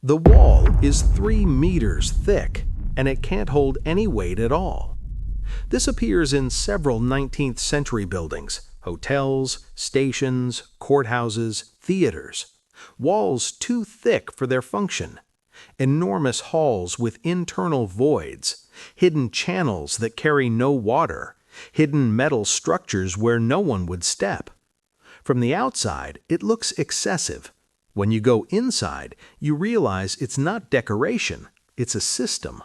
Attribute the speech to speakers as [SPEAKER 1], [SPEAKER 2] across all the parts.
[SPEAKER 1] The wall is 3 meters thick, and it can't hold any weight at all. This appears in several 19th century buildings, hotels, stations, courthouses, theaters. Walls too thick for their function. Enormous halls with internal voids, hidden channels that carry no water, hidden metal structures where no one would step. From the outside, it looks excessive. When you go inside, you realize it's not decoration, it's a system.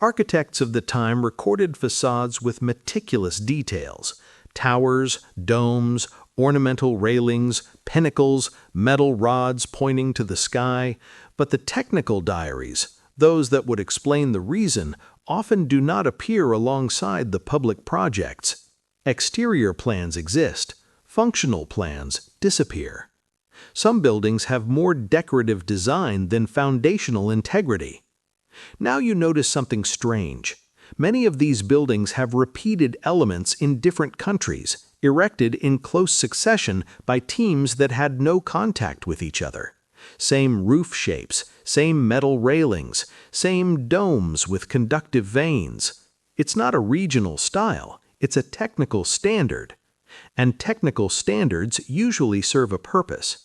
[SPEAKER 1] Architects of the time recorded facades with meticulous details: towers, domes, ornamental railings, pinnacles, metal rods pointing to the sky. But the technical diaries, those that would explain the reason, often do not appear alongside the public projects. Exterior plans exist, functional plans disappear. Some buildings have more decorative design than foundational integrity. Now you notice something strange. Many of these buildings have repeated elements in different countries, erected in close succession by teams that had no contact with each other. Same roof shapes, same metal railings, same domes with conductive vanes. It's not a regional style, it's a technical standard. And technical standards usually serve a purpose.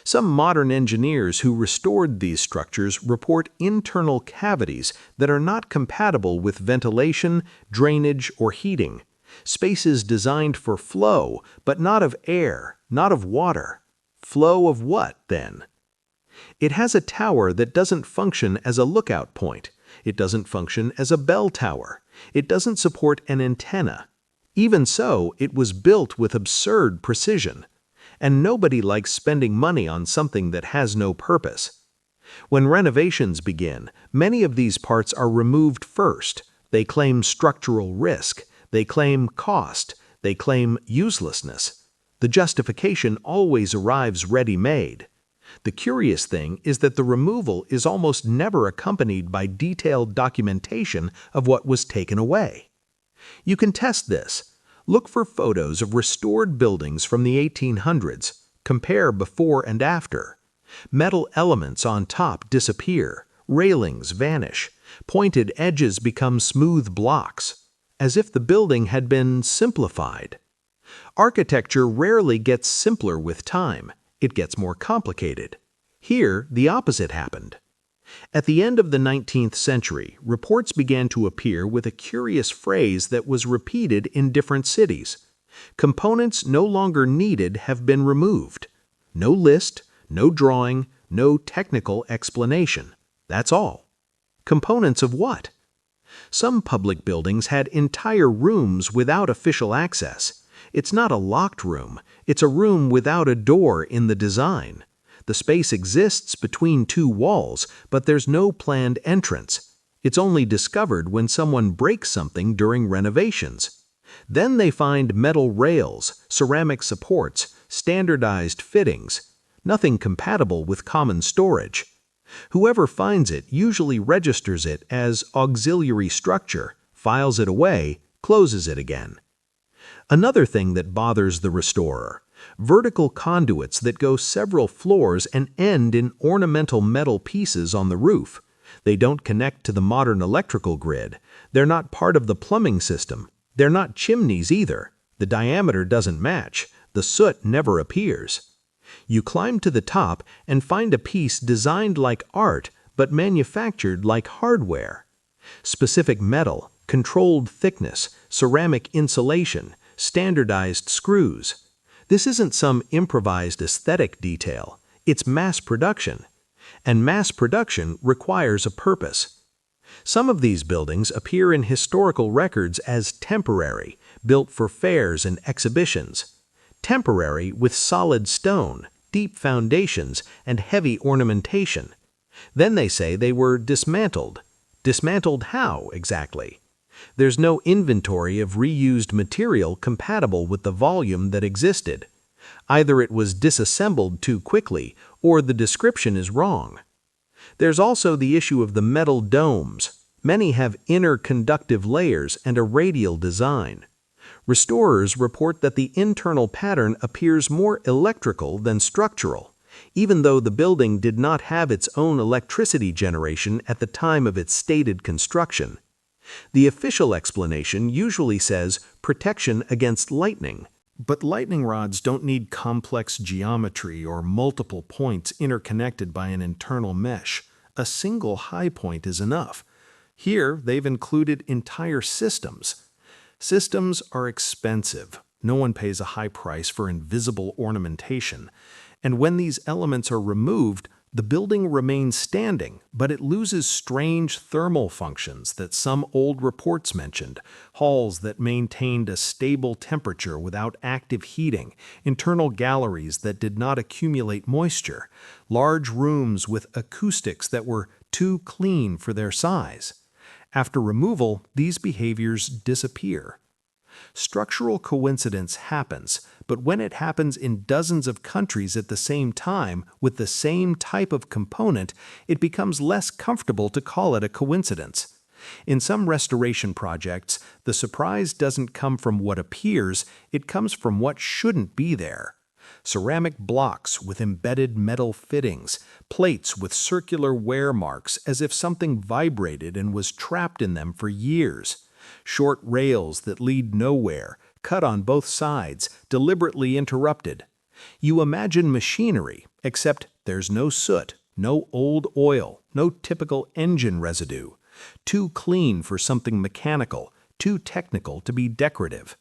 [SPEAKER 1] Some modern engineers who restored these structures report internal cavities that are not compatible with ventilation, drainage, or heating. Spaces designed for flow, but not of air, not of water. Flow of what, then? It has a tower that doesn't function as a lookout point. It doesn't function as a bell tower. It doesn't support an antenna. Even so, it was built with absurd precision. And nobody likes spending money on something that has no purpose. When renovations begin, many of these parts are removed first. They claim structural risk. They claim cost. They claim uselessness. The justification always arrives ready-made. The curious thing is that the removal is almost never accompanied by detailed documentation of what was taken away. You can test this. Look for photos of restored buildings from the 1800s. Compare before and after. Metal elements on top disappear. Railings vanish. Pointed edges become smooth blocks, as if the building had been simplified. Architecture rarely gets simpler with time. It gets more complicated. Here, the opposite happened. At the end of the 19th century, reports began to appear with a curious phrase that was repeated in different cities. Components no longer needed have been removed. No list, no drawing, no technical explanation. That's all. Components of what? Some public buildings had entire rooms without official access. It's not a locked room. It's a room without a door in the design. The space exists between two walls, but there's no planned entrance. It's only discovered when someone breaks something during renovations. Then they find metal rails, ceramic supports, standardized fittings. Nothing compatible with common storage. Whoever finds it usually registers it as auxiliary structure, files it away, closes it again. Another thing that bothers the restorer: vertical conduits that go several floors and end in ornamental metal pieces on the roof. They don't connect to the modern electrical grid. They're not part of the plumbing system. They're not chimneys either. The diameter doesn't match. The soot never appears. You climb to the top and find a piece designed like art but manufactured like hardware. Specific metal, controlled thickness, ceramic insulation, standardized screws. This isn't some improvised aesthetic detail. It's mass production. And mass production requires a purpose. Some of these buildings appear in historical records as temporary, built for fairs and exhibitions. Temporary with solid stone, deep foundations, and heavy ornamentation. Then they say they were dismantled. Dismantled how, exactly? There's no inventory of reused material compatible with the volume that existed. Either it was disassembled too quickly, or the description is wrong. There's also the issue of the metal domes. Many have inner conductive layers and a radial design. Restorers report that the internal pattern appears more electrical than structural. even though the building did not have its own electricity generation at the time of its stated construction. The official explanation usually says protection against lightning. But lightning rods don't need complex geometry or multiple points interconnected by an internal mesh. A single high point is enough. Here, they've included entire systems. Systems are expensive. No one pays a high price for invisible ornamentation. And when these elements are removed, the building remains standing, but it loses strange thermal functions that some old reports mentioned: halls that maintained a stable temperature without active heating, internal galleries that did not accumulate moisture, large rooms with acoustics that were too clean for their size. After removal, these behaviors disappear. Structural coincidence happens, but when it happens in dozens of countries at the same time with the same type of component, it becomes less comfortable to call it a coincidence. In some restoration projects, the surprise doesn't come from what appears, it comes from what shouldn't be there. Ceramic blocks with embedded metal fittings, plates with circular wear marks as if something vibrated and was trapped in them for years. Short rails that lead nowhere, cut on both sides, deliberately interrupted. You imagine machinery, except there's no soot, no old oil, no typical engine residue. Too clean for something mechanical, too technical to be decorative.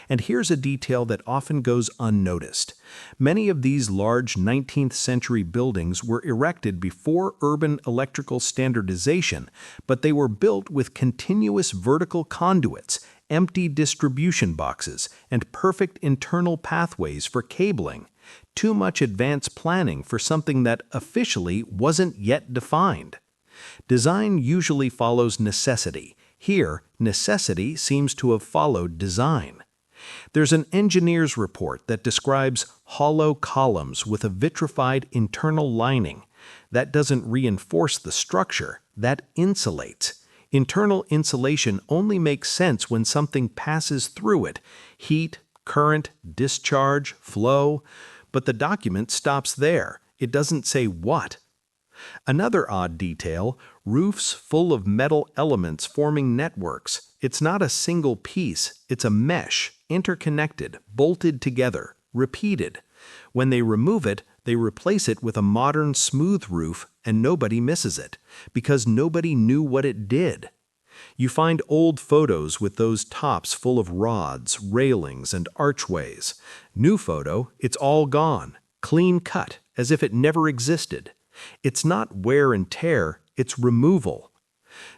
[SPEAKER 1] And here's a detail that often goes unnoticed. Many of these large 19th century buildings were erected before urban electrical standardization, but they were built with continuous vertical conduits, empty distribution boxes, and perfect internal pathways for cabling. Too much advanced planning for something that officially wasn't yet defined. Design usually follows necessity. Here, necessity seems to have followed design. There's an engineer's report that describes hollow columns with a vitrified internal lining. That doesn't reinforce the structure, that insulates. Internal insulation only makes sense when something passes through it: heat, current, discharge, flow. But the document stops there. It doesn't say what. Another odd detail: roofs full of metal elements forming networks. It's not a single piece, it's a mesh, interconnected, bolted together, repeated. When they remove it, they replace it with a modern smooth roof, and nobody misses it, because nobody knew what it did. You find old photos with those tops full of rods, railings, and archways. New photo, it's all gone, clean cut, as if it never existed. It's not wear and tear, it's removal.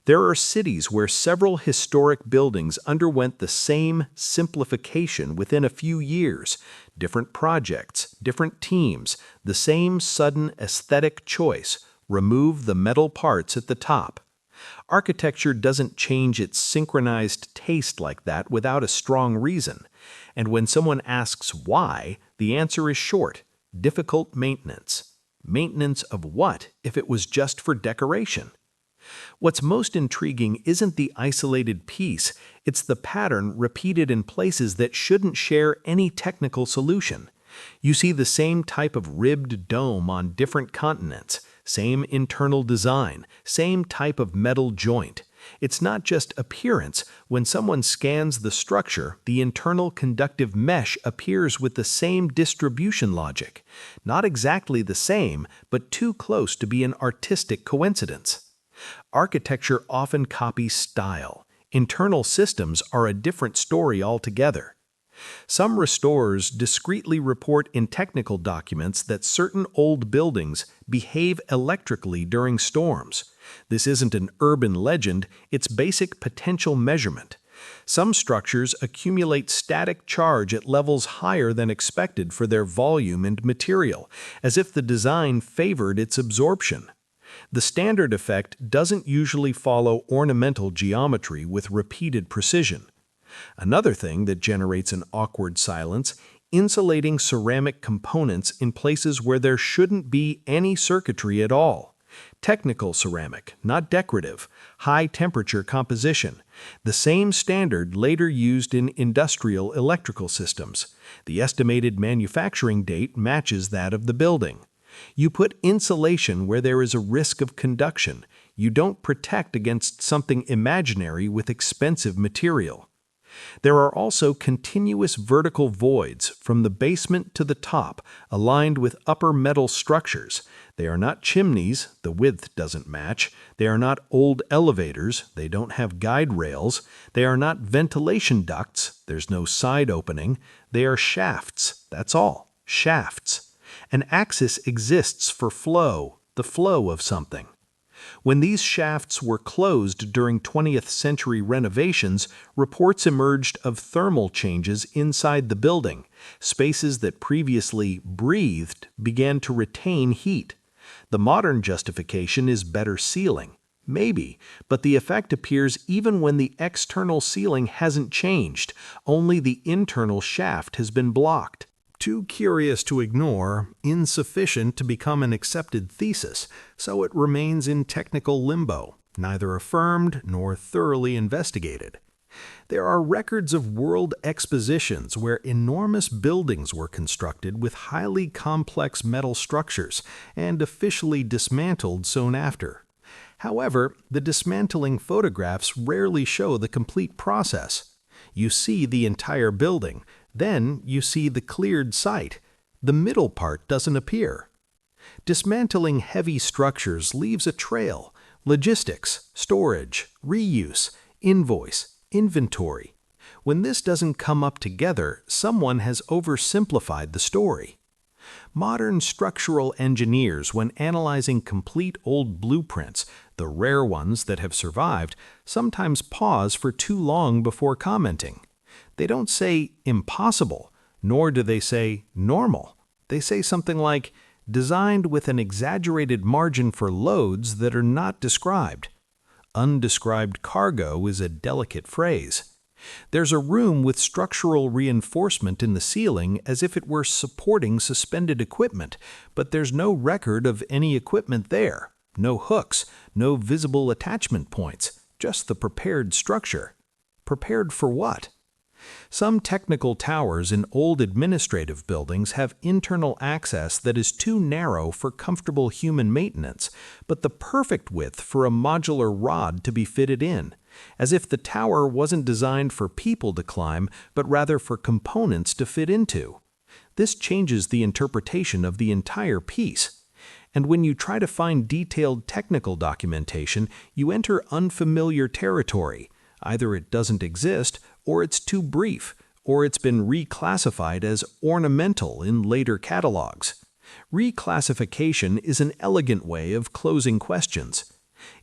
[SPEAKER 1] There are cities where several historic buildings underwent the same simplification within a few years. Different projects, different teams, the same sudden aesthetic choice: remove the metal parts at the top. Architecture doesn't change its synchronized taste like that without a strong reason. And when someone asks why, the answer is short: difficult maintenance. Maintenance of what if it was just for decoration? What's most intriguing isn't the isolated piece, it's the pattern repeated in places that shouldn't share any technical solution. You see the same type of ribbed dome on different continents, same internal design, same type of metal joint. It's not just appearance. When someone scans the structure, the internal conductive mesh appears with the same distribution logic. Not exactly the same, but too close to be an artistic coincidence. Architecture often copies style. Internal systems are a different story altogether. Some restorers discreetly report in technical documents that certain old buildings behave electrically during storms. This isn't an urban legend, it's basic potential measurement. Some structures accumulate static charge at levels higher than expected for their volume and material, as if the design favored its absorption. The standard effect doesn't usually follow ornamental geometry with repeated precision. Another thing that generates an awkward silence: insulating ceramic components in places where there shouldn't be any circuitry at all. Technical ceramic, not decorative, high-temperature composition. The same standard later used in industrial electrical systems. The estimated manufacturing date matches that of the building. You put insulation where there is a risk of conduction. You don't protect against something imaginary with expensive material. There are also continuous vertical voids from the basement to the top, aligned with upper metal structures. They are not chimneys, the width doesn't match. They are not old elevators, they don't have guide rails. They are not ventilation ducts, there's no side opening. They are shafts, that's all, shafts. An axis exists for flow, the flow of something. When these shafts were closed during 20th century renovations, reports emerged of thermal changes inside the building. Spaces that previously breathed began to retain heat. The modern justification is better sealing. Maybe, but the effect appears even when the external sealing hasn't changed, only the internal shaft has been blocked. Too curious to ignore, insufficient to become an accepted thesis, so it remains in technical limbo, neither affirmed nor thoroughly investigated. There are records of world expositions where enormous buildings were constructed with highly complex metal structures and officially dismantled soon after. However, the dismantling photographs rarely show the complete process. You see the entire building, then you see the cleared site. The middle part doesn't appear. Dismantling heavy structures leaves a trail: logistics, storage, reuse, invoice, inventory. When this doesn't come up together, someone has oversimplified the story. Modern structural engineers, when analyzing complete old blueprints, the rare ones that have survived, sometimes pause for too long before commenting. They don't say impossible, nor do they say normal. They say something like, designed with an exaggerated margin for loads that are not described. Undescribed cargo is a delicate phrase. There's a room with structural reinforcement in the ceiling as if it were supporting suspended equipment, but there's no record of any equipment there. No hooks, no visible attachment points, just the prepared structure. Prepared for what? Some technical towers in old administrative buildings have internal access that is too narrow for comfortable human maintenance, but the perfect width for a modular rod to be fitted in, as if the tower wasn't designed for people to climb, but rather for components to fit into. This changes the interpretation of the entire piece. And when you try to find detailed technical documentation, you enter unfamiliar territory. Either it doesn't exist, or it's too brief, or it's been reclassified as ornamental in later catalogs. Reclassification is an elegant way of closing questions.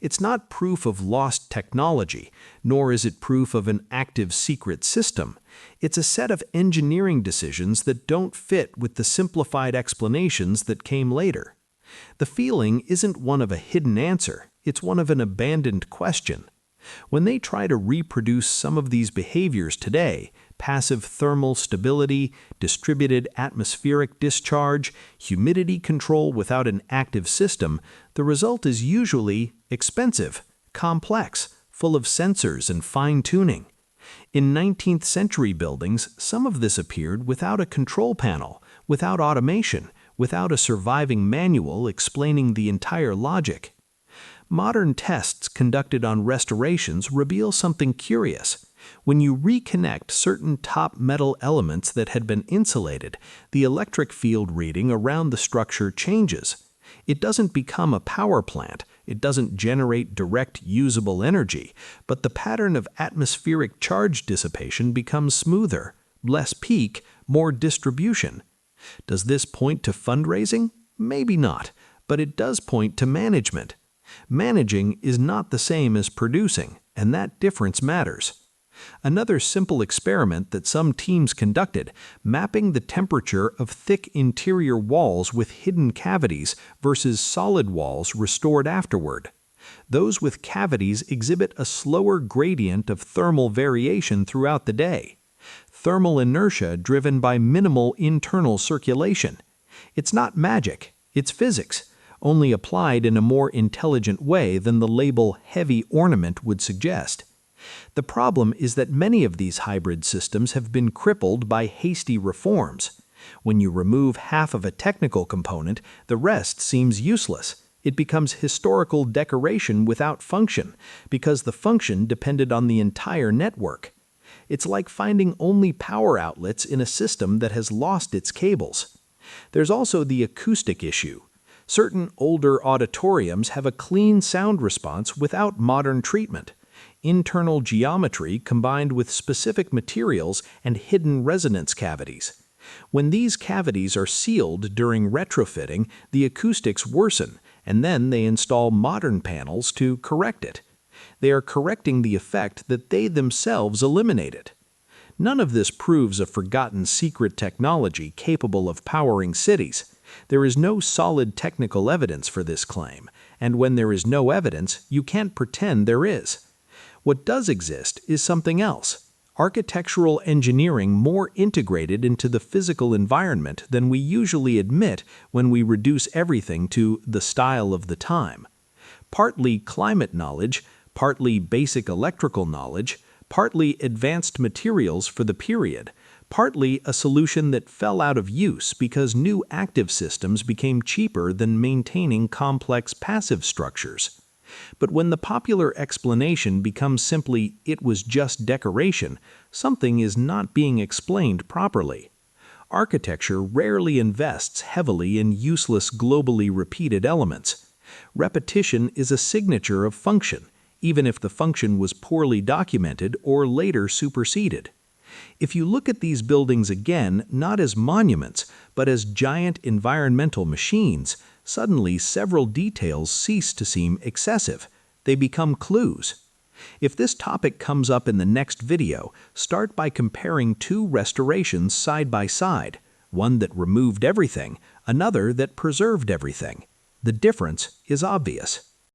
[SPEAKER 1] It's not proof of lost technology, nor is it proof of an active secret system. It's a set of engineering decisions that don't fit with the simplified explanations that came later. The feeling isn't one of a hidden answer, it's one of an abandoned question. When they try to reproduce some of these behaviors today, passive thermal stability, distributed atmospheric discharge, humidity control without an active system, the result is usually expensive, complex, full of sensors and fine-tuning. In 19th century buildings, some of this appeared without a control panel, without automation, without a surviving manual explaining the entire logic. Modern tests conducted on restorations reveal something curious. When you reconnect certain top metal elements that had been insulated, the electric field reading around the structure changes. It doesn't become a power plant, it doesn't generate direct usable energy, but the pattern of atmospheric charge dissipation becomes smoother, less peak, more distribution. Does this point to fundraising? Maybe not, but it does point to management. Managing is not the same as producing, and that difference matters. Another simple experiment that some teams conducted, mapping the temperature of thick interior walls with hidden cavities versus solid walls restored afterward. Those with cavities exhibit a slower gradient of thermal variation throughout the day. Thermal inertia driven by minimal internal circulation. It's not magic, it's physics, only applied in a more intelligent way than the label heavy ornament would suggest. The problem is that many of these hybrid systems have been crippled by hasty reforms. When you remove half of a technical component, the rest seems useless. It becomes historical decoration without function, because the function depended on the entire network. It's like finding only power outlets in a system that has lost its cables. There's also the acoustic issue. Certain older auditoriums have a clean sound response without modern treatment. Internal geometry combined with specific materials and hidden resonance cavities. When these cavities are sealed during retrofitting, the acoustics worsen, and then they install modern panels to correct it. They are correcting the effect that they themselves eliminated. None of this proves a forgotten secret technology capable of powering cities. There is no solid technical evidence for this claim, and when there is no evidence, you can't pretend there is. What does exist is something else: architectural engineering more integrated into the physical environment than we usually admit when we reduce everything to the style of the time. Partly climate knowledge, partly basic electrical knowledge, partly advanced materials for the period, partly a solution that fell out of use because new active systems became cheaper than maintaining complex passive structures. But when the popular explanation becomes simply "it was just decoration," something is not being explained properly. Architecture rarely invests heavily in useless globally repeated elements. Repetition is a signature of function, even if the function was poorly documented or later superseded. If you look at these buildings again not as monuments, but as giant environmental machines, suddenly several details cease to seem excessive. They become clues. If this topic comes up in the next video, start by comparing two restorations side by side, one that removed everything, another that preserved everything. The difference is obvious.